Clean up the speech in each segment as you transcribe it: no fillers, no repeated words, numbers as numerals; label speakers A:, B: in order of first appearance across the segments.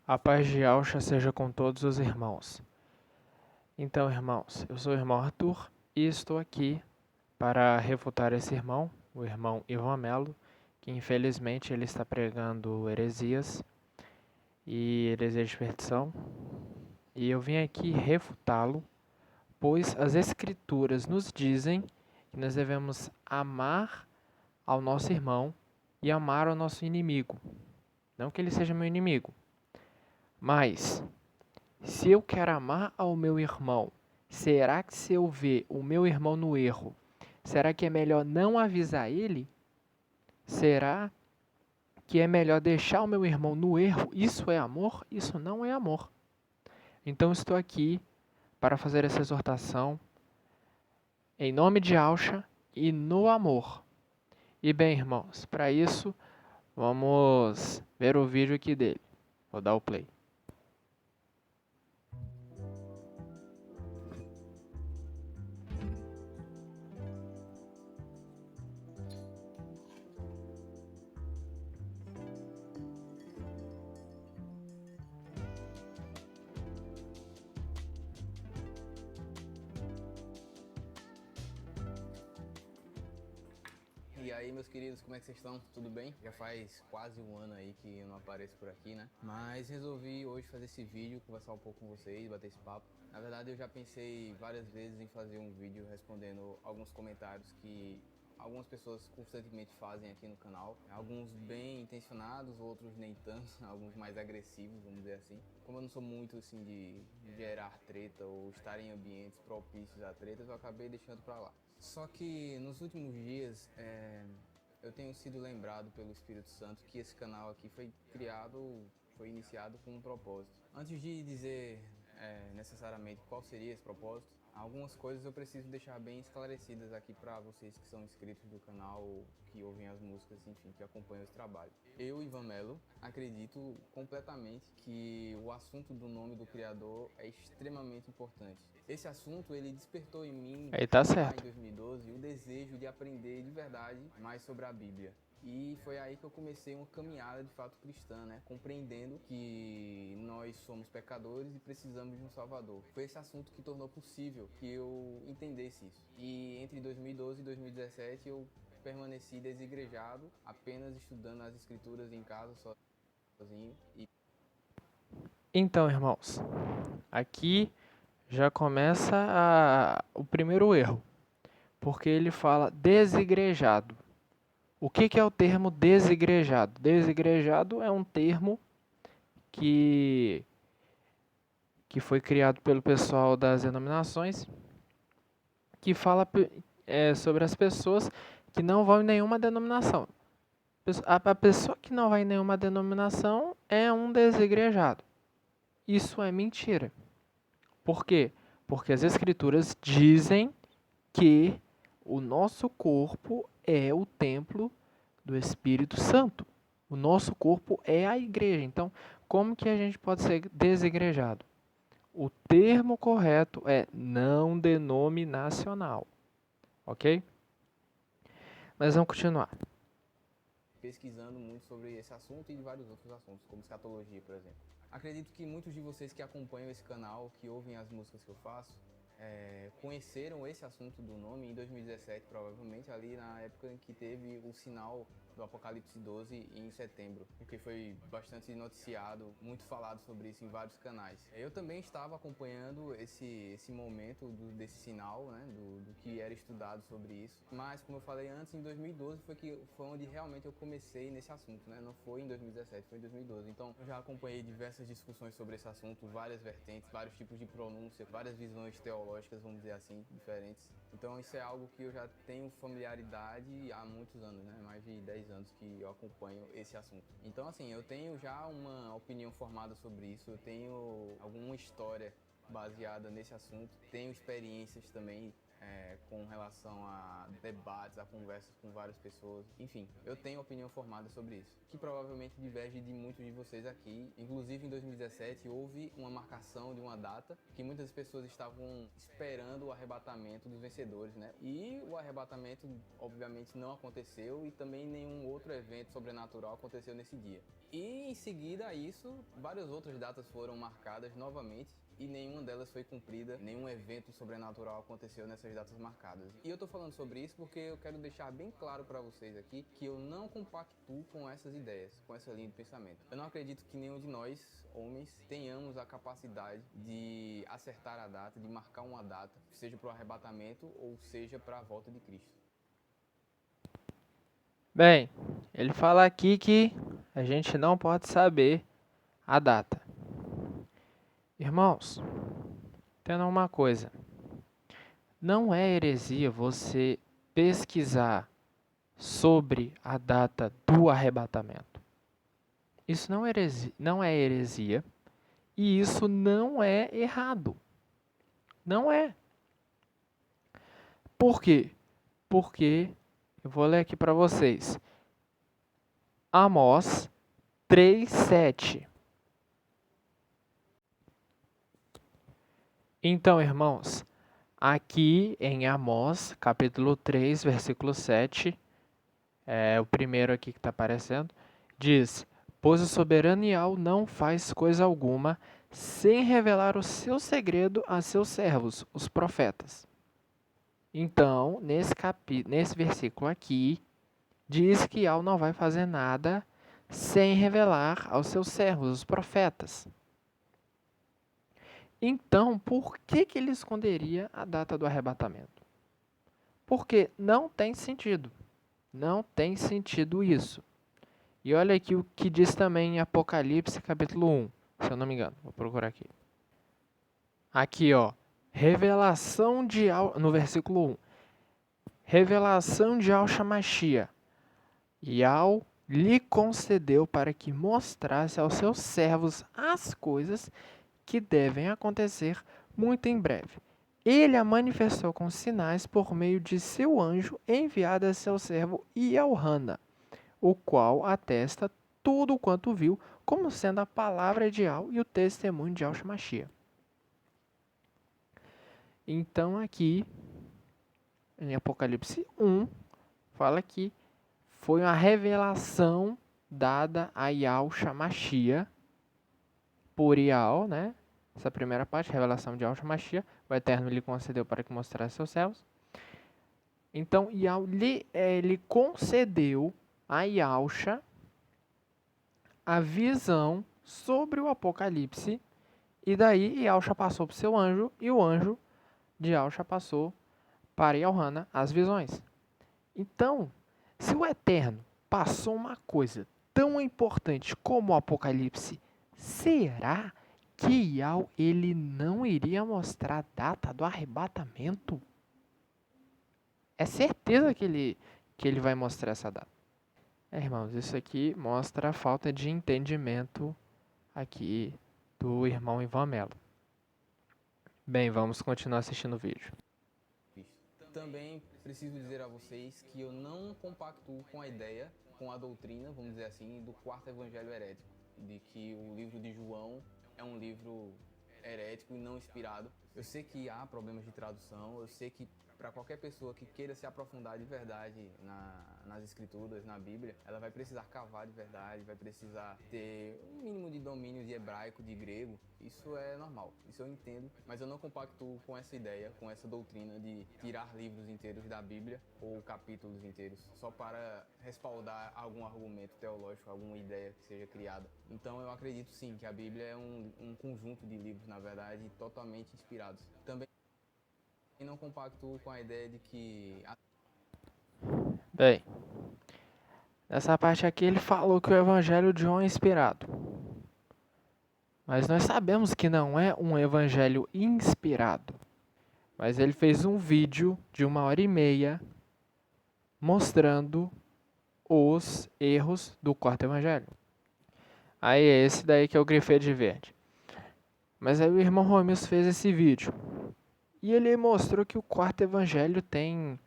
A: A paz de Alcha seja com todos os irmãos. Então, irmãos, eu sou o irmão Arthur e estou aqui para refutar esse irmão, o irmão Ivan Melo, que infelizmente ele está pregando heresias e heresias de perdição. E eu vim aqui refutá-lo, pois as escrituras nos dizem que nós devemos amar ao nosso irmão e amar ao nosso inimigo. Não que ele seja meu inimigo, mas se eu quero amar ao meu irmão, será que se eu ver o meu irmão no erro, será que é melhor não avisar ele? Será que é melhor deixar o meu irmão no erro? Isso é amor? Isso não é amor. Então estou aqui para fazer essa exortação em nome de Alcha e no amor. E bem, irmãos, para isso vamos ver o vídeo aqui dele. Vou dar o play.
B: E aí, meus queridos, como é que vocês estão? Tudo bem? Já faz quase um ano aí que eu não apareço por aqui, né? Mas resolvi hoje fazer esse vídeo, conversar um pouco com vocês, bater esse papo. Na verdade, eu já pensei várias vezes em fazer um vídeo respondendo alguns comentários que algumas pessoas constantemente fazem aqui no canal. Alguns bem intencionados, outros nem tanto, alguns mais agressivos, vamos dizer assim. Como eu não sou muito assim de gerar treta ou estar em ambientes propícios a tretas, eu acabei deixando pra lá. Só que nos últimos dias eu tenho sido lembrado pelo Espírito Santo que esse canal aqui foi iniciado com um propósito. Antes de dizer necessariamente qual seria esse propósito, algumas coisas eu preciso deixar bem esclarecidas aqui para vocês que são inscritos do canal, que ouvem as músicas, enfim, que acompanham esse trabalho. Eu, Ivan Melo, acredito completamente que o assunto do nome do Criador é extremamente importante. Esse assunto, ele despertou em mim,
A: Aí tá
B: lá
A: certo.
B: em 2012, o desejo de aprender de verdade mais sobre a Bíblia. E foi aí que eu comecei uma caminhada de fato cristã, né? Compreendendo que nós somos pecadores e precisamos de um Salvador. Foi esse assunto que tornou possível que eu entendesse isso. E entre 2012 e 2017 eu permaneci desigrejado, apenas estudando as escrituras em casa sozinho.
A: Então, irmãos, aqui já começa o primeiro erro, porque ele fala desigrejado. O que é o termo desigrejado? Desigrejado é um termo que, que foi criado pelo pessoal das denominações, que fala sobre as pessoas que não vão em nenhuma denominação. A pessoa que não vai em nenhuma denominação é um desigrejado. Isso é mentira. Por quê? Porque as escrituras dizem que o nosso corpo é o templo do Espírito Santo. O nosso corpo é a igreja. Então, como que a gente pode ser desigrejado? O termo correto é não denominacional. Ok? Mas vamos continuar.
B: Pesquisando muito sobre esse assunto e de vários outros assuntos, como escatologia, por exemplo. Acredito que muitos de vocês que acompanham esse canal, que ouvem as músicas que eu faço, conheceram esse assunto do nome em 2017, provavelmente ali na época em que teve o sinal do Apocalipse 12 em setembro, porque foi bastante noticiado, muito falado sobre isso em vários canais. Eu também estava acompanhando esse momento desse sinal, né, do que era estudado sobre isso, mas como eu falei antes, em 2012 foi onde realmente eu comecei nesse assunto, né? Não foi em 2017, foi em 2012. Então eu já acompanhei diversas discussões sobre esse assunto, várias vertentes, vários tipos de pronúncia, várias visões teológicas, vamos dizer assim, diferentes. Então isso é algo que eu já tenho familiaridade há muitos anos, né? Mais de 10 anos que eu acompanho esse assunto. Então assim, eu tenho já uma opinião formada sobre isso, eu tenho alguma história baseada nesse assunto, tenho experiências também com relação a debates, a conversas com várias pessoas. Enfim, eu tenho opinião formada sobre isso, que provavelmente diverge de muitos de vocês aqui. Inclusive, em 2017, houve uma marcação de uma data que muitas pessoas estavam esperando o arrebatamento dos vencedores, né? E o arrebatamento, obviamente, não aconteceu e também nenhum outro evento sobrenatural aconteceu nesse dia. E, em seguida a isso, várias outras datas foram marcadas novamente e nenhuma delas foi cumprida, nenhum evento sobrenatural aconteceu nessas datas marcadas. E eu tô falando sobre isso porque eu quero deixar bem claro para vocês aqui que eu não compactuo com essas ideias, com essa linha de pensamento. Eu não acredito que nenhum de nós, homens, tenhamos a capacidade de acertar a data, de marcar uma data, seja para o arrebatamento ou seja para a volta de Cristo.
A: Bem, ele fala aqui que a gente não pode saber a data. Irmãos, entendam uma coisa. Não é heresia você pesquisar sobre a data do arrebatamento. Isso não é heresia e isso não é errado. Não é. Por quê? Porque, eu vou ler aqui para vocês. Amós 3:7. Então, irmãos, aqui em Amós, capítulo 3, versículo 7, é o primeiro aqui que está aparecendo, diz: Pois o soberano Yahweh não faz coisa alguma sem revelar o seu segredo a seus servos, os profetas. Então, nesse versículo aqui, diz que Yahweh não vai fazer nada sem revelar aos seus servos, os profetas. Então, por que ele esconderia a data do arrebatamento? Porque não tem sentido. Não tem sentido isso. E olha aqui o que diz também em Apocalipse, capítulo 1, se eu não me engano. Vou procurar aqui. Aqui, ó. Revelação de no versículo 1. Revelação de Al-Shamashia. Yahweh lhe concedeu para que mostrasse aos seus servos as coisas que devem acontecer muito em breve. Ele a manifestou com sinais por meio de seu anjo enviado a seu servo Elhana, o qual atesta tudo quanto viu, como sendo a palavra de Al e o testemunho de Al-Shamashia. Então aqui, em Apocalipse 1, fala que foi uma revelação dada a Al-Shamashia por Yahweh, né? Essa primeira parte, revelação de Al-Shamashia, o Eterno lhe concedeu para que mostrasse seus céus. Então, Yahweh lhe concedeu a Yahusha a visão sobre o Apocalipse, e daí Yahusha passou para o seu anjo, e o anjo de Yahusha passou para Elhana as visões. Então, se o Eterno passou uma coisa tão importante como o Apocalipse, será que Yahweh ele não iria mostrar a data do arrebatamento? É certeza que ele vai mostrar essa data. Irmãos, isso aqui mostra a falta de entendimento aqui do irmão Ivan Melo. Bem, vamos continuar assistindo o vídeo.
B: Também preciso dizer a vocês que eu não compactuo com a ideia, com a doutrina, vamos dizer assim, do quarto evangelho herético, de que o livro de João é um livro herético e não inspirado. Eu sei que há problemas de tradução, eu sei que para qualquer pessoa que queira se aprofundar de verdade nas escrituras, na Bíblia, ela vai precisar cavar de verdade, vai precisar ter um mínimo de domínio de hebraico, de grego. Isso é normal, isso eu entendo, mas eu não compactuo com essa ideia, com essa doutrina de tirar livros inteiros da Bíblia ou capítulos inteiros só para respaldar algum argumento teológico, alguma ideia que seja criada. Então eu acredito sim que a Bíblia é um conjunto de livros, na verdade, totalmente inspirados. Também não compactuo com a ideia de que...
A: Bem, nessa parte aqui ele falou que o evangelho de João é inspirado. Mas nós sabemos que não é um evangelho inspirado. Mas ele fez um vídeo de 1h30 mostrando os erros do quarto evangelho. Aí é esse daí que eu grifei de verde. Mas aí o irmão Romilson fez esse vídeo. E ele mostrou que o quarto evangelho tem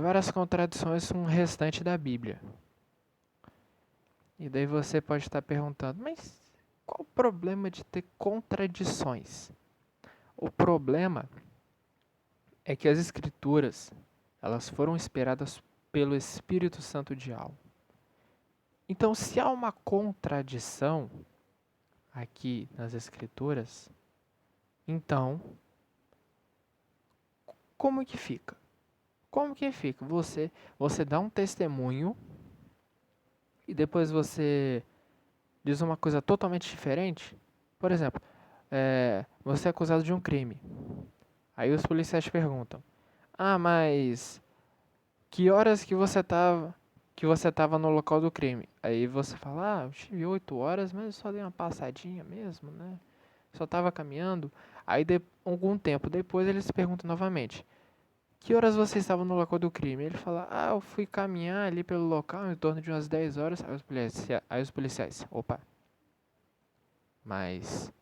A: várias contradições com o restante da Bíblia. E daí você pode estar perguntando, mas qual o problema de ter contradições? O problema é que as escrituras, elas foram inspiradas pelo Espírito Santo de algo. Então, se há uma contradição aqui nas escrituras, então, como que fica? Como que fica? Você dá um testemunho e depois você diz uma coisa totalmente diferente? Por exemplo, você é acusado de um crime. Aí os policiais te perguntam: "Ah, mas que horas que você estava no local do crime?" Aí você fala: "Ah, eu tive 8 horas, mas eu só dei uma passadinha mesmo, né? Só estava caminhando." Aí algum tempo depois eles perguntam novamente: "Que horas você estava no local do crime?" Ele fala: "Ah, eu fui caminhar ali pelo local em torno de umas 10 horas." Aí os policiais: "Opa, mas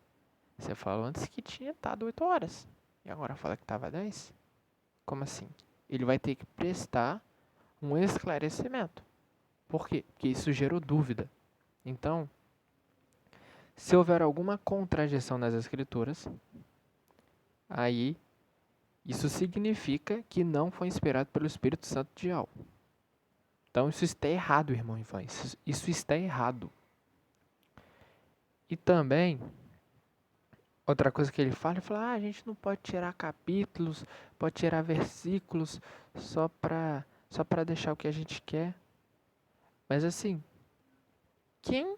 A: você falou antes que tinha estado 8 horas. E agora fala que estava 10? Como assim?" Ele vai ter que prestar um esclarecimento. Por quê? Porque isso gerou dúvida. Então, se houver alguma contradição nas escrituras, aí isso significa que não foi inspirado pelo Espírito Santo de algo. Então isso está errado, irmão e irmã. Isso está errado. E também, outra coisa que ele fala, a gente não pode tirar capítulos, pode tirar versículos só para deixar o que a gente quer. Mas assim, quem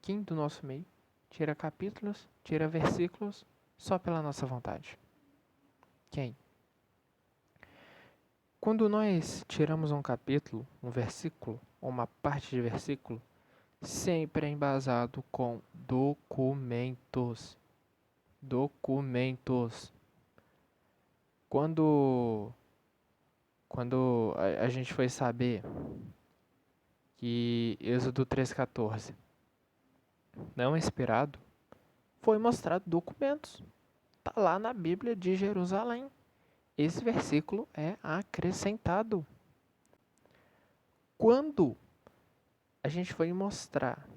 A: quem do nosso meio, tira capítulos, tira versículos só pela nossa vontade? Quem? Quando nós tiramos um capítulo, um versículo, ou uma parte de versículo, sempre é embasado com documentos. Documentos. Quando a gente foi saber que Êxodo 3,14 não é inspirado, foi mostrado documentos. Está lá na Bíblia de Jerusalém. Esse versículo é acrescentado. Quando a gente foi mostrar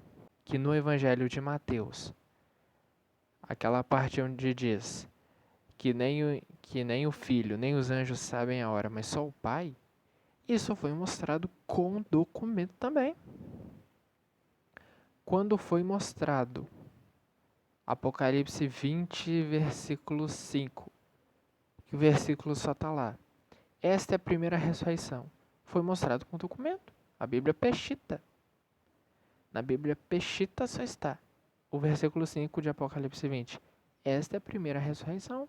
A: que no Evangelho de Mateus, aquela parte onde diz que nem o Filho, nem os anjos sabem a hora, mas só o Pai, isso foi mostrado com documento também. Quando foi mostrado Apocalipse 20, versículo 5, que o versículo só está lá. Esta é a primeira ressurreição. Foi mostrado com documento. A Bíblia Peshitta. Na Bíblia Peshitta só está o versículo 5 de Apocalipse 20. Esta é a primeira ressurreição.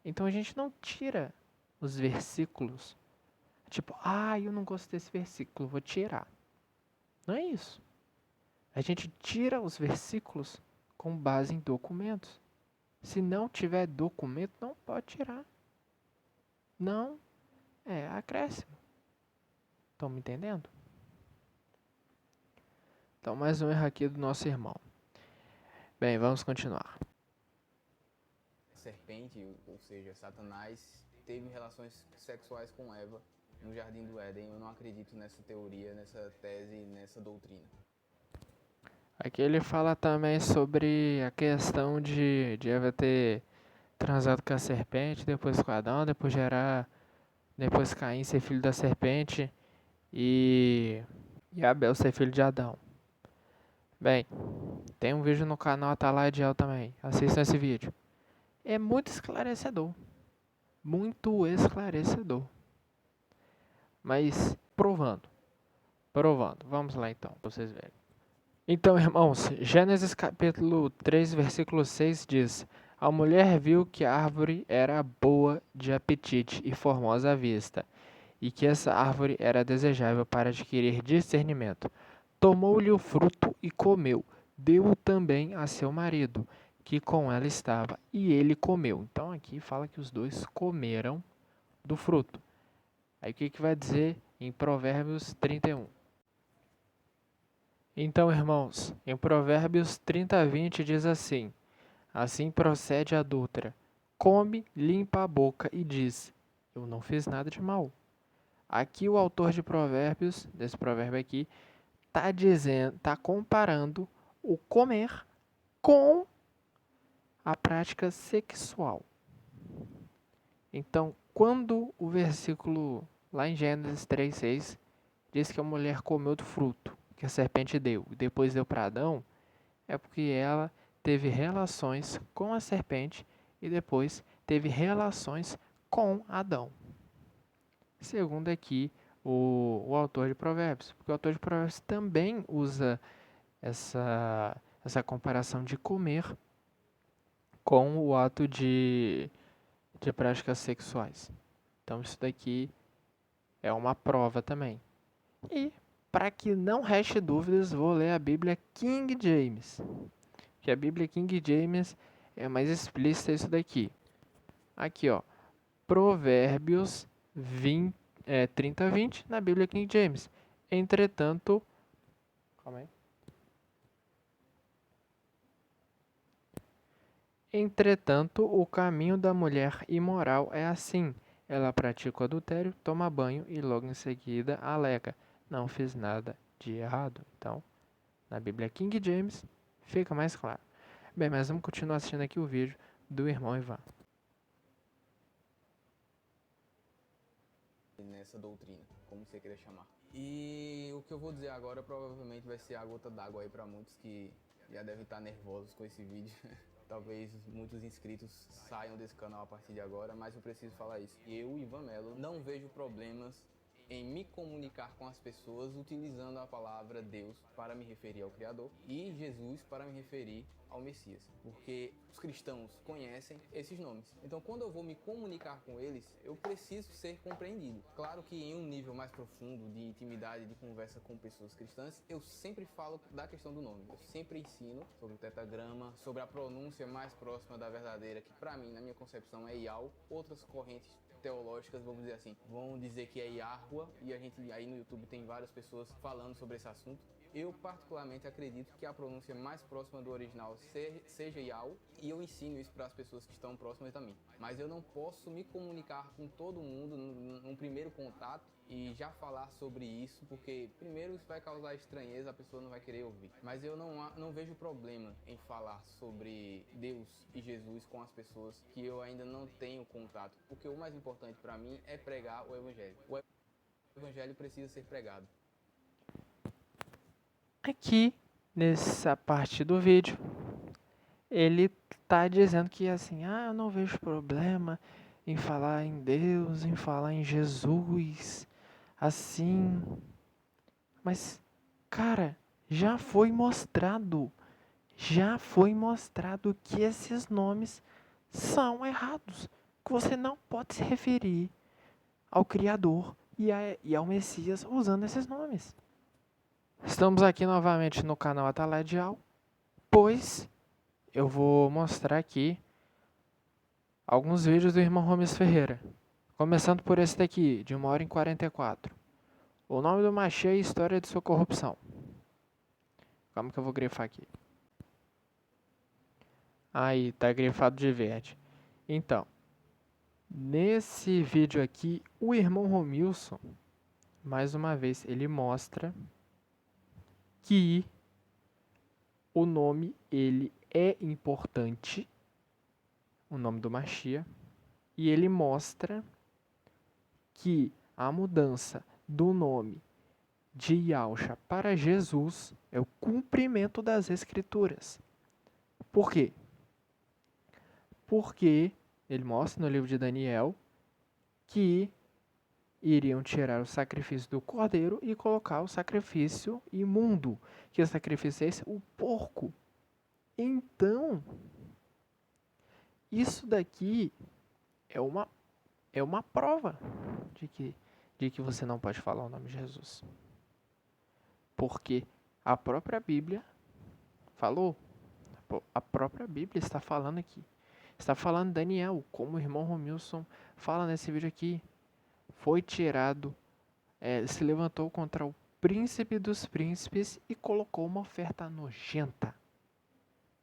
A: Então a gente não tira os versículos. Tipo, eu não gosto desse versículo, vou tirar. Não é isso. A gente tira os versículos com base em documentos. Se não tiver documento, não pode tirar. Não é acréscimo. Estão me entendendo? Então, mais um erro aqui do nosso irmão. Bem, vamos continuar.
B: Serpente, ou seja, Satanás, teve relações sexuais com Eva no Jardim do Éden. Eu não acredito nessa teoria, nessa tese, nessa doutrina.
A: Aqui ele fala também sobre a questão de Eva ter transado com a serpente, depois com Adão, depois Caim ser filho da serpente e Abel ser filho de Adão. Bem, tem um vídeo no canal Atalaidiel também, assistam esse vídeo. É muito esclarecedor, mas provando, vamos lá então, pra vocês verem. Então, irmãos, Gênesis capítulo 3, versículo 6 diz: A mulher viu que a árvore era boa de apetite e formosa à vista, e que essa árvore era desejável para adquirir discernimento. Tomou-lhe o fruto e comeu. Deu-o também a seu marido, que com ela estava, e ele comeu. Então aqui fala que os dois comeram do fruto. Aí o que vai dizer em Provérbios 31? Então, irmãos, em Provérbios 30:20 diz assim: Assim procede a adúltera. Come, limpa a boca e diz: eu não fiz nada de mal. Aqui o autor de Provérbios, desse provérbio aqui, está comparando o comer com a prática sexual. Então, quando o versículo lá em Gênesis 3:6 diz que a mulher comeu do fruto que a serpente deu e depois deu para Adão, é porque ela teve relações com a serpente e depois teve relações com Adão. Segundo aqui o autor de Provérbios, porque o autor de Provérbios também usa essa comparação de comer com o ato de práticas sexuais. Então isso daqui é uma prova também. E, para que não reste dúvidas, vou ler a Bíblia King James. Que a Bíblia King James é mais explícita isso daqui. Aqui, ó. Provérbios 30:20 na Bíblia King James. Entretanto, calma aí. Entretanto, o caminho da mulher imoral é assim. Ela pratica o adultério, toma banho e logo em seguida alega: não fiz nada de errado. Então, na Bíblia King James, fica mais claro. Bem, mas vamos continuar assistindo aqui o vídeo do irmão Ivan.
B: Nessa doutrina, como você queira chamar. E o que eu vou dizer agora provavelmente vai ser a gota d'água aí para muitos que já devem estar nervosos com esse vídeo. Talvez muitos inscritos saiam desse canal a partir de agora, mas eu preciso falar isso. Eu, Ivan Melo, não vejo problemas em me comunicar com as pessoas utilizando a palavra Deus para me referir ao Criador e Jesus para me referir ao Messias, porque os cristãos conhecem esses nomes. Então, quando eu vou me comunicar com eles, eu preciso ser compreendido. Claro que em um nível mais profundo de intimidade, de conversa com pessoas cristãs, eu sempre falo da questão do nome. Eu sempre ensino sobre o tetagrama, sobre a pronúncia mais próxima da verdadeira, que para mim, na minha concepção, é Iau. Outras correntes teológicas, vamos dizer assim, vão dizer que é Yahua, e a gente aí no YouTube tem várias pessoas falando sobre esse assunto. Eu particularmente acredito que a pronúncia mais próxima do original seja Yahweh, e eu ensino isso para as pessoas que estão próximas também. Mas eu não posso me comunicar com todo mundo num primeiro contato e já falar sobre isso, porque primeiro isso vai causar estranheza, a pessoa não vai querer ouvir. Mas eu não vejo problema em falar sobre Deus e Jesus com as pessoas que eu ainda não tenho contato, porque o mais importante para mim é pregar o Evangelho. O Evangelho precisa ser pregado.
A: Aqui, nessa parte do vídeo, ele está dizendo que assim, eu não vejo problema em falar em Deus, em falar em Jesus, assim. Mas, cara, já foi mostrado que esses nomes são errados, que você não pode se referir ao Criador e ao Messias usando esses nomes. Estamos aqui novamente no canal Ataladial, pois eu vou mostrar aqui alguns vídeos do irmão Romes Ferreira. Começando por esse daqui, de 1h44. O nome do Machê e a história de sua corrupção. Como que eu vou grifar aqui? Aí, tá grifado de verde. Então, nesse vídeo aqui, o irmão Romilson, mais uma vez, ele mostra que o nome, ele é importante, o nome do Machia, e ele mostra que a mudança do nome de Yahusha para Jesus é o cumprimento das Escrituras. Por quê? Porque ele mostra no livro de Daniel que iriam tirar o sacrifício do cordeiro e colocar o sacrifício imundo. Que sacrifício é esse? O porco. Então, isso daqui é uma prova de que você não pode falar o nome de Jesus. Porque a própria Bíblia falou. A própria Bíblia está falando aqui. Está falando Daniel, como o irmão Romilson fala nesse vídeo aqui. Foi tirado, se levantou contra o príncipe dos príncipes e colocou uma oferta nojenta.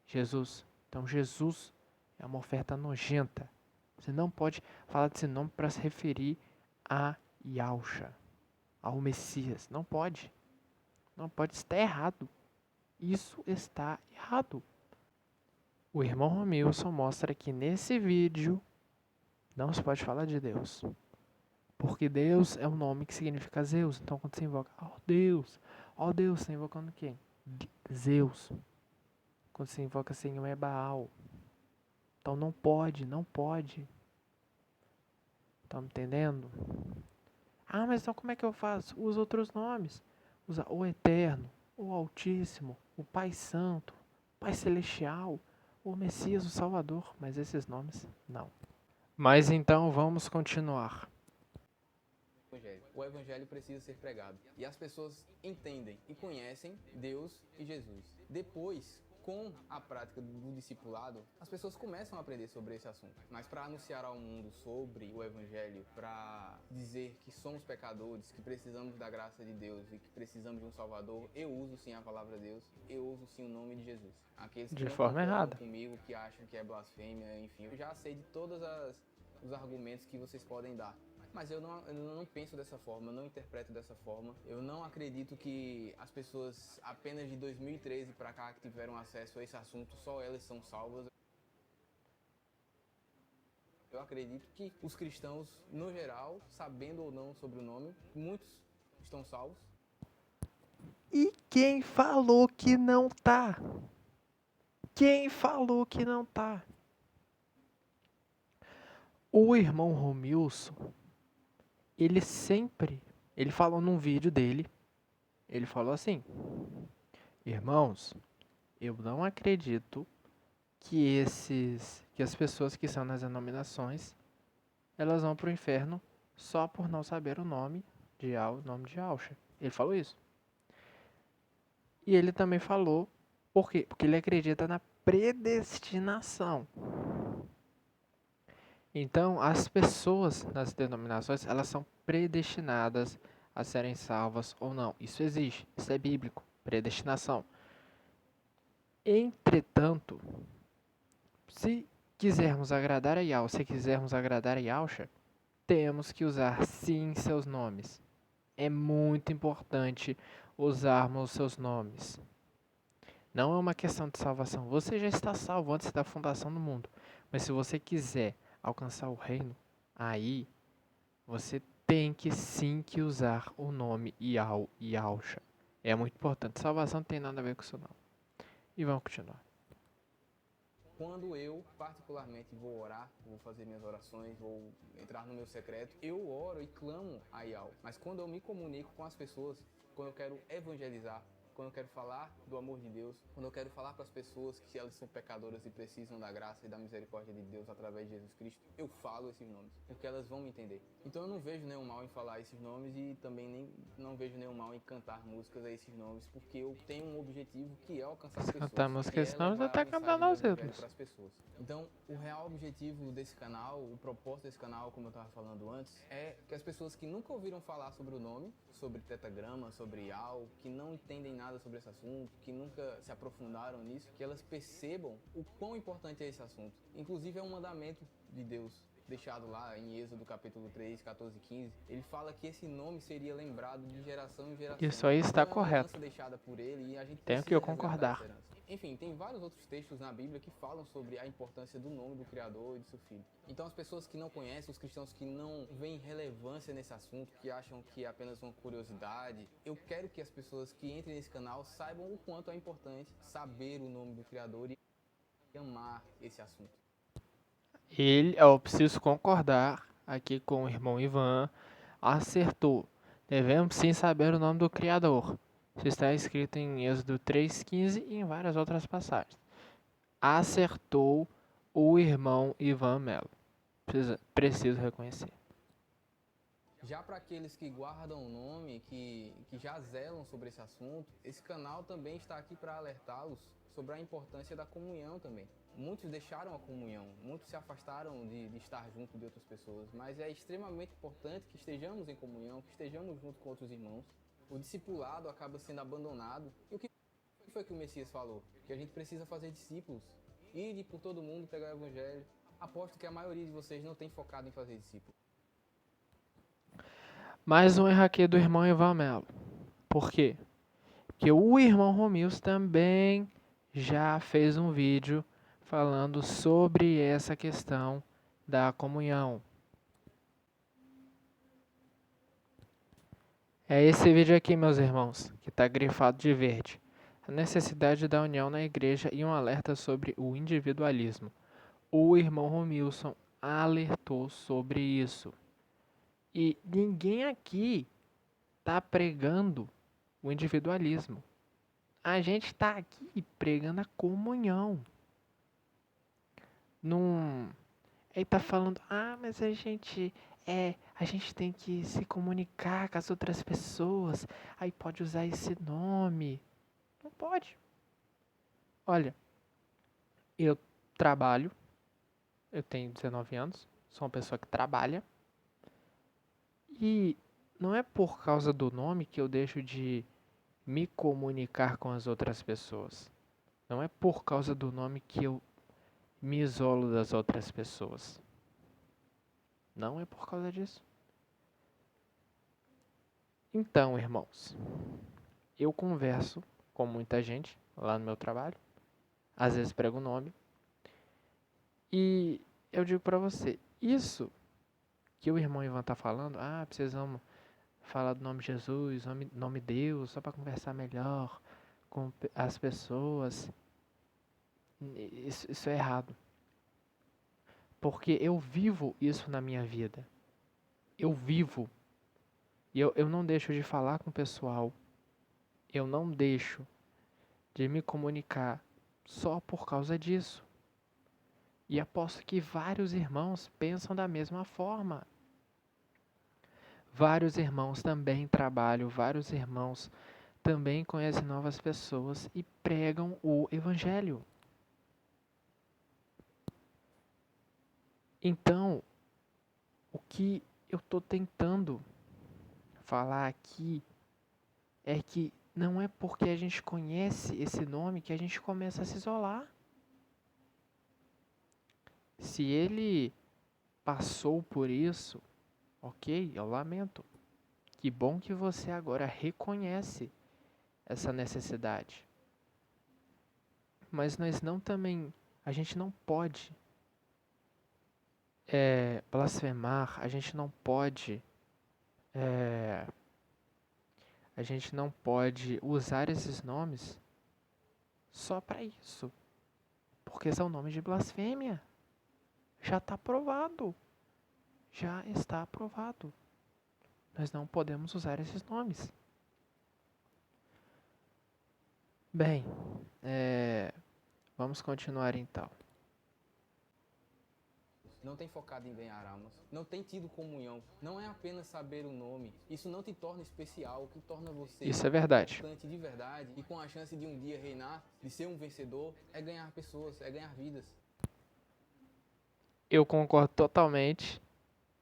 A: Jesus Então Jesus é uma oferta nojenta. Você não pode falar desse nome para se referir a Yahusha, ao Messias. Não pode. Não pode, está errado. Isso está errado. O irmão Romilson mostra que nesse vídeo não se pode falar de Deus. Porque Deus é um nome que significa Zeus. Então quando você invoca, ó Deus, você está invocando quem? Zeus. Quando você invoca Senhor é Baal. Então não pode, não pode. Tá me entendendo? Ah, mas então como é que eu faço? Usa outros nomes. Usa o Eterno, o Altíssimo, o Pai Santo, o Pai Celestial, o Messias, o Salvador. Mas esses nomes, não. Mas então vamos continuar.
B: O evangelho precisa ser pregado. E as pessoas entendem e conhecem Deus e Jesus. Depois, com a prática do discipulado, as pessoas começam a aprender sobre esse assunto. Mas para anunciar ao mundo sobre o evangelho, para dizer que somos pecadores, que precisamos da graça de Deus e que precisamos de um Salvador, eu uso sim a palavra de Deus, eu uso sim o nome de Jesus. Aqueles que
A: De
B: não
A: forma
B: concordam
A: errada.
B: comigo, que acham que é blasfêmia, enfim, eu já sei de todos os argumentos que vocês podem dar. Mas eu não penso dessa forma, eu não interpreto dessa forma. Eu não acredito que as pessoas apenas de 2013 para cá que tiveram acesso a esse assunto, só elas são salvas. Eu acredito que os cristãos, no geral, sabendo ou não sobre o nome, muitos estão salvos.
A: E quem falou que não tá? Quem falou que não tá? O irmão Romilson, ele falou num vídeo dele, ele falou assim: irmãos, eu não acredito que as pessoas que são nas denominações, elas vão pro inferno só por não saber o nome de Yahusha. Ele falou isso. E ele também falou, por quê? Porque ele acredita na predestinação. Então, as pessoas nas denominações, elas são predestinadas a serem salvas ou não. Isso existe, isso é bíblico, predestinação. Entretanto, se quisermos agradar a Yahweh, se quisermos agradar a Yahusha, temos que usar sim seus nomes. É muito importante usarmos seus nomes. Não é uma questão de salvação. Você já está salvo antes da fundação do mundo. Mas se você quiser alcançar o reino, aí você tem que sim que usar o nome Yahusha. É muito importante. Salvação não tem nada a ver com isso não. E vamos continuar.
B: Quando eu, particularmente, vou orar, vou fazer minhas orações, vou entrar no meu secreto, eu oro e clamo a Yahweh. Mas quando eu me comunico com as pessoas, quando eu quero evangelizar, quando eu quero falar do amor de Deus, quando eu quero falar para as pessoas que elas são pecadoras e precisam da graça e da misericórdia de Deus através de Jesus Cristo, eu falo esses nomes, porque elas vão me entender. Então eu não vejo nenhum mal em falar esses nomes e também não vejo nenhum mal em cantar músicas a esses nomes, porque eu tenho um objetivo que é alcançar as
A: Se
B: pessoas,
A: cantar música
B: que é
A: esses nomes,
B: levar
A: até
B: a
A: cantando
B: mensagem do
A: aos
B: evangelho
A: ídolos.
B: para as pessoas. Então, o real objetivo desse canal, o propósito desse canal, como eu estava falando antes, é que as pessoas que nunca ouviram falar sobre o nome, sobre tetagrama, sobre Yahweh, que não entendem nada sobre esse assunto, que nunca se aprofundaram nisso, que elas percebam o quão importante é esse assunto. Inclusive é um mandamento de Deus deixado lá em Êxodo capítulo 3, 14 e 15, ele fala que esse nome seria lembrado de geração em geração.
A: Isso aí está
B: então, é uma herança
A: correto.
B: deixada por ele e a gente
A: Tenho que
B: precisa
A: eu
B: resgatar essa
A: concordar.
B: herança. Enfim, tem vários outros textos na Bíblia que falam sobre a importância do nome do Criador e do seu Filho. Então as pessoas que não conhecem, os cristãos que não veem relevância nesse assunto, que acham que é apenas uma curiosidade, eu quero que as pessoas que entrem nesse canal saibam o quanto é importante saber o nome do Criador e amar esse assunto.
A: Eu preciso concordar aqui com o irmão Ivan, acertou. Devemos sim saber o nome do Criador. Isso está escrito em Êxodo 3,15 e em várias outras passagens. Acertou o irmão Ivan Melo. Preciso reconhecer.
B: Já para aqueles que guardam o nome, que já zelam sobre esse assunto, esse canal também está aqui para alertá-los sobre a importância da comunhão também. Muitos deixaram a comunhão, muitos se afastaram de estar junto de outras pessoas, mas é extremamente importante que estejamos em comunhão, que estejamos junto com outros irmãos. O discipulado acaba sendo abandonado. E o que foi que o Messias falou? Que a gente precisa fazer discípulos. ide por todo mundo pregar o evangelho. Aposto que a maioria de vocês não tem focado em fazer discípulo.
A: Mais um erro aqui do irmão Ivan Melo. Por quê? Porque o irmão Romilson também já fez um vídeo falando sobre essa questão da comunhão. É esse vídeo aqui, meus irmãos, que está grifado de verde. A necessidade da união na igreja e um alerta sobre o individualismo. O irmão Romilson alertou sobre isso. E ninguém aqui está pregando o individualismo. A gente está aqui pregando a comunhão. Num... Ele está falando, mas a gente tem que se comunicar com as outras pessoas. Aí pode usar esse nome. Não pode. Olha, eu trabalho, eu tenho 19 anos, sou uma pessoa que trabalha. E não é por causa do nome que eu deixo de me comunicar com as outras pessoas. Não é por causa do nome que eu me isolo das outras pessoas. Não é por causa disso. Então, irmãos, eu converso com muita gente lá no meu trabalho. Às vezes prego o nome. E eu digo pra você, isso que o irmão Ivan tá falando, precisamos falar do nome de Jesus, nome Deus, só para conversar melhor com as pessoas. Isso é errado. Porque eu vivo isso na minha vida. Eu vivo. E eu não deixo de falar com o pessoal. Eu não deixo de me comunicar só por causa disso. E aposto que vários irmãos pensam da mesma forma. Vários irmãos também trabalham, vários irmãos também conhecem novas pessoas e pregam o evangelho. Então, o que eu estou tentando falar aqui é que não é porque a gente conhece esse nome que a gente começa a se isolar. Se ele passou por isso, ok, eu lamento. Que bom que você agora reconhece essa necessidade. Mas a gente não pode blasfemar, a gente não pode usar esses nomes só para isso, porque são nomes de blasfêmia. Já está aprovado. Já está aprovado. Nós não podemos usar esses nomes. Bem, vamos continuar então.
B: Não tem focado em ganhar almas, não tem tido comunhão, não é apenas saber o nome, isso não te torna especial, o que torna você
A: Isso é verdade.
B: importante de verdade e com a chance de um dia reinar, de ser um vencedor, é ganhar pessoas, é ganhar vidas.
A: Eu concordo totalmente,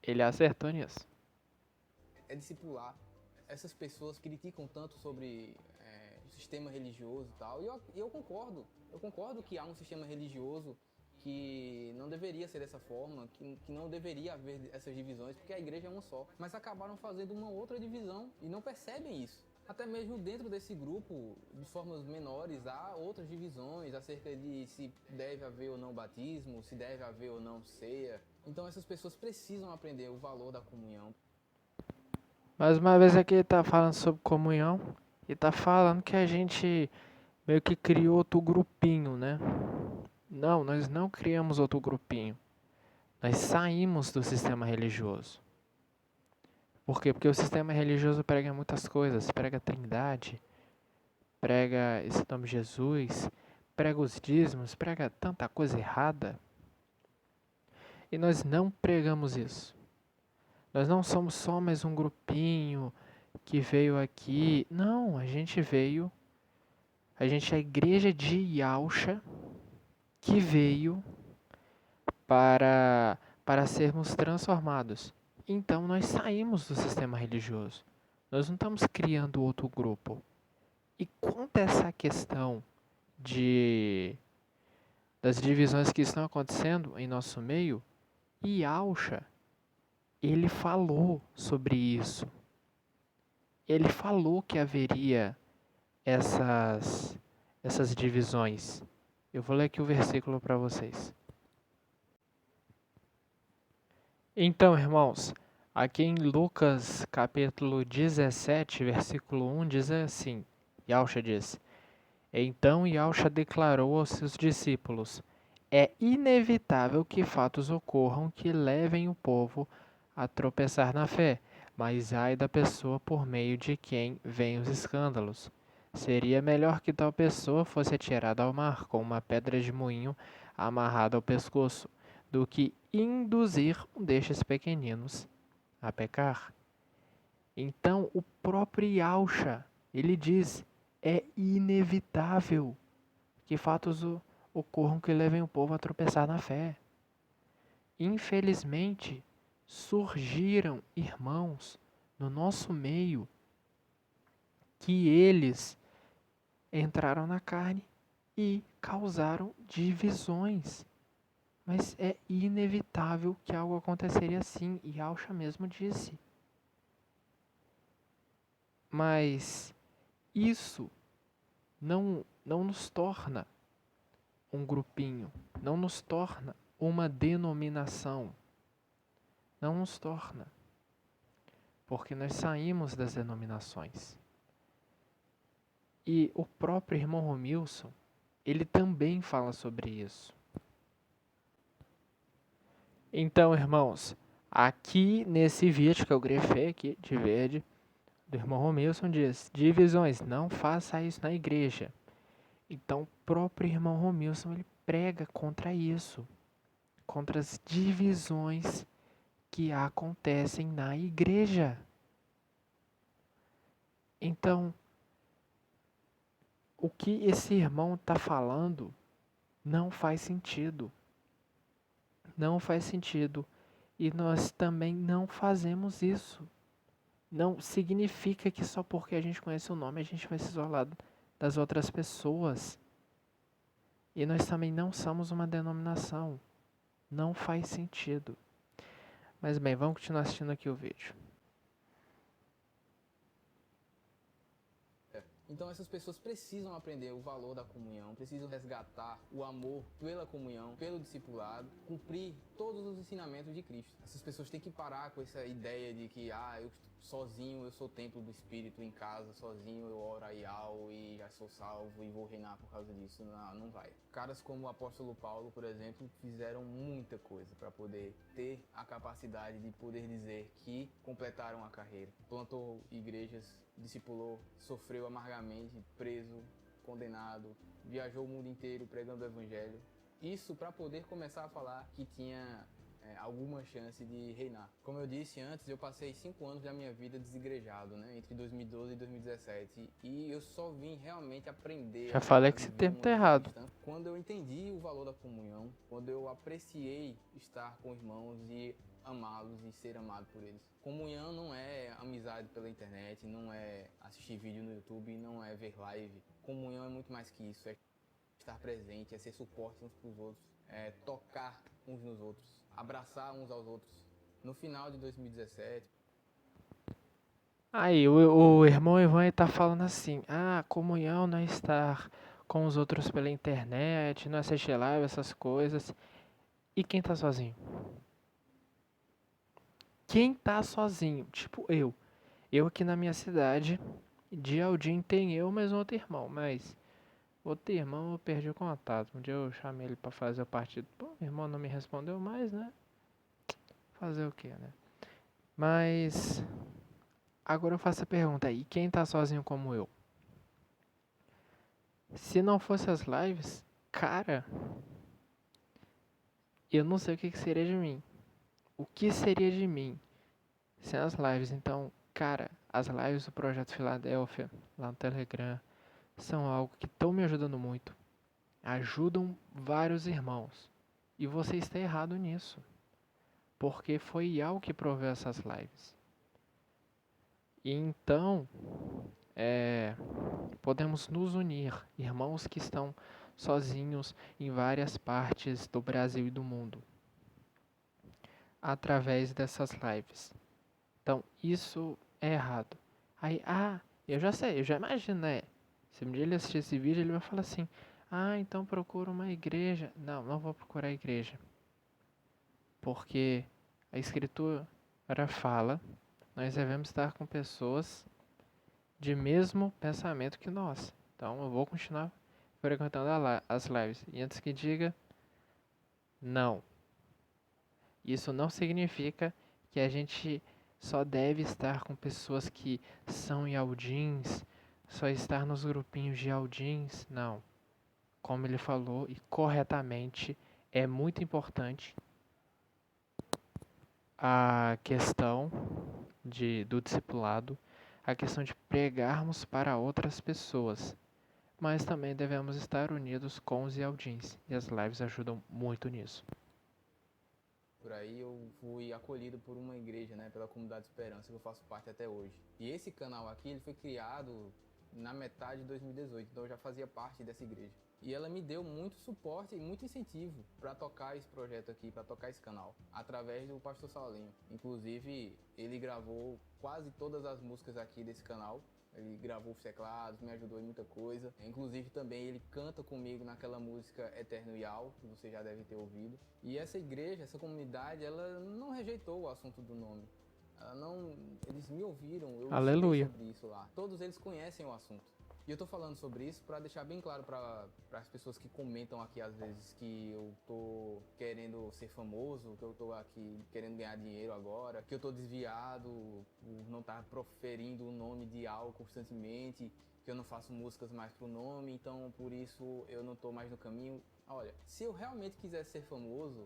A: ele acertou nisso.
B: É discipular. Essas pessoas criticam tanto sobre o sistema religioso e tal, e eu concordo que há um sistema religioso que não deveria ser dessa forma, que não deveria haver essas divisões, porque a igreja é uma só. Mas acabaram fazendo uma outra divisão e não percebem isso. Até mesmo dentro desse grupo, de formas menores, há outras divisões acerca de se deve haver ou não batismo, se deve haver ou não ceia. Então essas pessoas precisam aprender o valor da comunhão.
A: Mais uma vez aqui ele está falando sobre comunhão e está falando que a gente meio que criou outro grupinho, né? Não, nós não criamos outro grupinho. Nós saímos do sistema religioso. Por quê? Porque o sistema religioso prega muitas coisas. Prega a Trindade, prega esse nome Jesus, prega os dízimos, prega tanta coisa errada. E nós não pregamos isso. Nós não somos só mais um grupinho que veio aqui. Não, a gente é a igreja de Yalcha que veio para sermos transformados. Então nós saímos do sistema religioso. Nós não estamos criando outro grupo. E quanto a essa questão de das divisões que estão acontecendo em nosso meio, e Yahushua, ele falou sobre isso. Ele falou que haveria essas divisões. Eu vou ler aqui o versículo para vocês. Então, irmãos, aqui em Lucas capítulo 17, versículo 1, diz assim, Yahushua diz, então Yahushua declarou aos seus discípulos, é inevitável que fatos ocorram que levem o povo a tropeçar na fé, mas ai da pessoa por meio de quem vêm os escândalos. Seria melhor que tal pessoa fosse atirada ao mar com uma pedra de moinho amarrada ao pescoço, do que induzir um destes pequeninos a pecar. Então, o próprio Yahushua, ele diz, é inevitável que fatos ocorram que levem o povo a tropeçar na fé. Infelizmente, surgiram irmãos no nosso meio que eles entraram na carne e causaram divisões. Mas é inevitável que algo aconteceria assim, e Yahushua mesmo disse. Mas isso não nos torna um grupinho, não nos torna uma denominação, não nos torna, porque nós saímos das denominações. E o próprio irmão Romilson, ele também fala sobre isso. Então, irmãos, aqui nesse vídeo que eu grifei aqui de verde, do irmão Romilson diz, divisões, não faça isso na igreja. Então, o próprio irmão Romilson, ele prega contra isso, contra as divisões que acontecem na igreja. Então, o que esse irmão está falando não faz sentido. Não faz sentido. E nós também não fazemos isso. Não significa que só porque a gente conhece o nome a gente vai se isolar das outras pessoas. E nós também não somos uma denominação. Não faz sentido. Mas bem, vamos continuar assistindo aqui o vídeo.
B: Então essas pessoas precisam aprender o valor da comunhão, precisam resgatar o amor pela comunhão, pelo discipulado, cumprir todos os ensinamentos de Cristo. Essas pessoas têm que parar com essa ideia de que eu sozinho eu sou templo do Espírito em casa, sozinho eu oro a Yahweh e já sou salvo e vou reinar por causa disso. Não vai. Caras como o apóstolo Paulo, por exemplo, fizeram muita coisa para poder ter a capacidade de poder dizer que completaram a carreira. Plantou igrejas, discipulou, sofreu amargamente, preso, condenado, viajou o mundo inteiro pregando o evangelho. Isso para poder começar a falar que tinha alguma chance de reinar. Como eu disse antes, eu passei 5 anos da minha vida desigrejado, né, entre 2012 e 2017, e eu só vim realmente aprender.
A: Já falei que esse termo tá errado.
B: Quando eu entendi o valor da comunhão, quando eu apreciei estar com irmãos e amá-los e ser amado por eles. Comunhão não é amizade pela internet, não é assistir vídeo no YouTube, não é ver live. Comunhão é muito mais que isso, é estar presente, é ser suporte uns para os outros, é tocar uns nos outros, abraçar uns aos outros. No final de 2017...
A: Aí, o irmão Ivan está falando assim, comunhão não é estar com os outros pela internet, não assistir live, essas coisas. E quem tá sozinho? Quem tá sozinho? Tipo eu. Eu aqui na minha cidade, dia ao dia tem eu mais um outro irmão, mas outro irmão eu perdi o contato. Um dia eu chamei ele pra fazer o partido. Pô, meu irmão não me respondeu mais, né? Fazer o quê, né? Mas agora eu faço a pergunta aí, quem tá sozinho como eu? Se não fosse as lives, cara, eu não sei o que seria de mim. O que seria de mim sem as lives? Então, cara, as lives do Projeto Filadélfia, lá no Telegram, são algo que estão me ajudando muito. Ajudam vários irmãos. E você está errado nisso. Porque foi algo que proveu essas lives. E então, podemos nos unir, irmãos que estão sozinhos em várias partes do Brasil e do mundo, através dessas lives. Então, isso é errado. Aí, eu já sei, eu já imagino, né? Se um dia ele assistir esse vídeo, ele vai falar assim: então procura uma igreja. Não, não vou procurar igreja. Porque a escritura fala, nós devemos estar com pessoas de mesmo pensamento que nós. Então, eu vou continuar frequentando as lives. E antes que diga, não. Isso não significa que a gente só deve estar com pessoas que são Yaldins, só estar nos grupinhos de Yaldins. Não. Como ele falou, e corretamente, é muito importante a questão do discipulado, a questão de pregarmos para outras pessoas. Mas também devemos estar unidos com os Yaldins, e as lives ajudam muito nisso.
B: Por aí eu fui acolhido por uma igreja, né, pela Comunidade Esperança, que eu faço parte até hoje. E esse canal aqui, ele foi criado na metade de 2018, então eu já fazia parte dessa igreja. E ela me deu muito suporte e muito incentivo para tocar esse projeto aqui, para tocar esse canal, através do pastor Saulinho. Inclusive, ele gravou quase todas as músicas aqui desse canal. Ele gravou os teclados, me ajudou em muita coisa. Inclusive também ele canta comigo naquela música Eterno Yal, que você já deve ter ouvido. E essa igreja, essa comunidade, ela não rejeitou o assunto do nome. Eles me ouviram, eu
A: Aleluia.
B: ensinei sobre isso lá. Todos eles conhecem o assunto. E eu tô falando sobre isso para deixar bem claro para as pessoas que comentam aqui às vezes que eu tô querendo ser famoso, que eu tô aqui querendo ganhar dinheiro agora, que eu tô desviado por não estar proferindo o nome de algo constantemente, que eu não faço músicas mais pro nome, então por isso eu não tô mais no caminho. Olha, se eu realmente quisesse ser famoso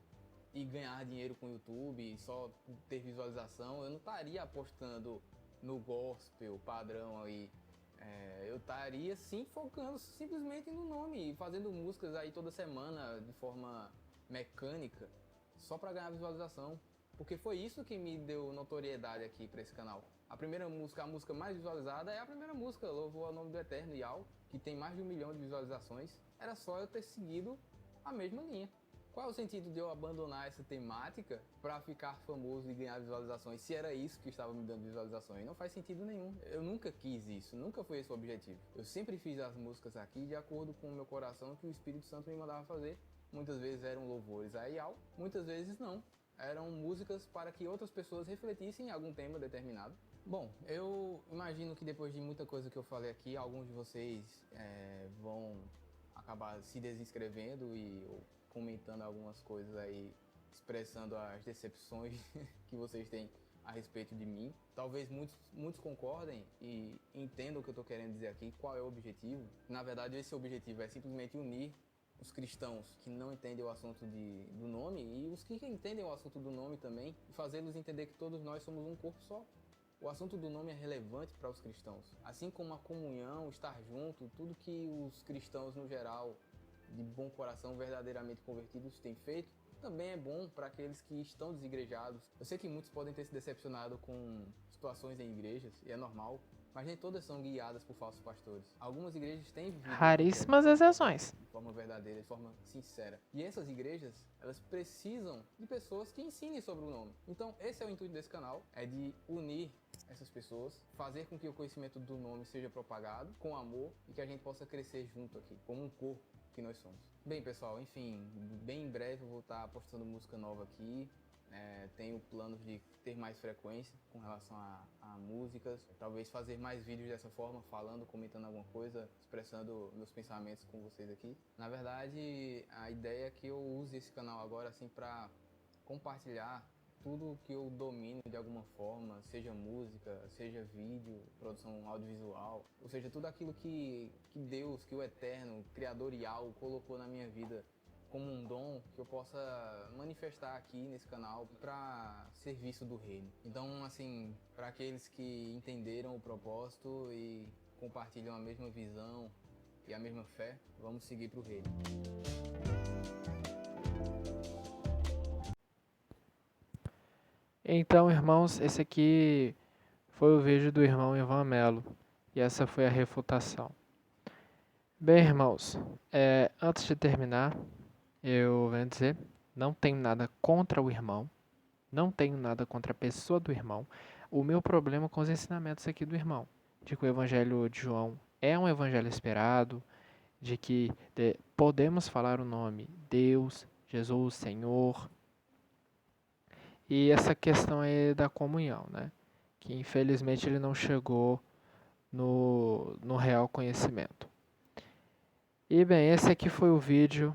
B: e ganhar dinheiro com o YouTube, só por ter visualização, eu não estaria apostando no gospel padrão aí. Eu estaria sim focando simplesmente no nome e fazendo músicas aí toda semana de forma mecânica só para ganhar visualização, porque foi isso que me deu notoriedade aqui para esse canal. A primeira música, a música mais visualizada é a primeira música, Louvor ao Nome do Eterno, Yal, que tem mais de 1 milhão de visualizações. Era só eu ter seguido a mesma linha. Qual é o sentido de eu abandonar essa temática para ficar famoso e ganhar visualizações, se era isso que estava me dando visualizações? Não faz sentido nenhum. Eu nunca quis isso, nunca foi esse o objetivo. Eu sempre fiz as músicas aqui de acordo com o meu coração, que o Espírito Santo me mandava fazer. Muitas vezes eram louvores a Yal, muitas vezes não. Eram músicas para que outras pessoas refletissem em algum tema determinado. Bom, eu imagino que depois de muita coisa que eu falei aqui, alguns de vocês vão acabar se desinscrevendo e comentando algumas coisas aí, expressando as decepções que vocês têm a respeito de mim. Talvez muitos concordem e entendam o que eu estou querendo dizer aqui, qual é o objetivo. Na verdade, esse objetivo é simplesmente unir os cristãos que não entendem o assunto do nome e os que entendem o assunto do nome também, e fazê-los entender que todos nós somos um corpo só. O assunto do nome é relevante para os cristãos. Assim como a comunhão, estar junto, tudo que os cristãos no geral de bom coração, verdadeiramente convertidos, têm feito, também é bom para aqueles que estão desigrejados. Eu sei que muitos podem ter se decepcionado com situações em igrejas, e é normal, mas nem todas são guiadas por falsos pastores. Algumas igrejas têm vivido
A: Raríssimas exceções.
B: de forma verdadeira, de forma sincera. E essas igrejas, elas precisam de pessoas que ensinem sobre o nome. Então, esse é o intuito desse canal, é de unir essas pessoas, fazer com que o conhecimento do nome seja propagado com amor e que a gente possa crescer junto aqui, como um corpo que nós somos. Bem, pessoal, enfim, bem em breve eu vou estar postando música nova aqui. Tenho planos de ter mais frequência com relação a músicas, talvez fazer mais vídeos dessa forma, falando, comentando alguma coisa, expressando meus pensamentos com vocês aqui. Na verdade, a ideia é que eu use esse canal agora assim para compartilhar tudo que eu domino de alguma forma, seja música, seja vídeo, produção audiovisual, ou seja, tudo aquilo que Deus, que o Eterno, Criador Yal, colocou na minha vida como um dom que eu possa manifestar aqui nesse canal para serviço do reino. Então, assim, para aqueles que entenderam o propósito e compartilham a mesma visão e a mesma fé, vamos seguir para o reino.
A: Então, irmãos, esse aqui foi o vídeo do irmão Ivan Melo, e essa foi a refutação. Bem, irmãos, antes de terminar, eu venho dizer, não tenho nada contra o irmão, não tenho nada contra a pessoa do irmão. O meu problema com os ensinamentos aqui do irmão, de que o evangelho de João é um evangelho esperado, de que podemos falar o nome Deus, Jesus, Senhor, e essa questão aí da comunhão, né? Que infelizmente ele não chegou no real conhecimento. E bem, esse aqui foi o vídeo.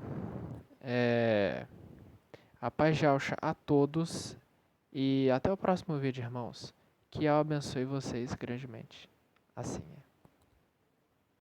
A: A paz de Alcha a todos e até o próximo vídeo, irmãos. Que eu abençoe vocês grandemente. Assim é.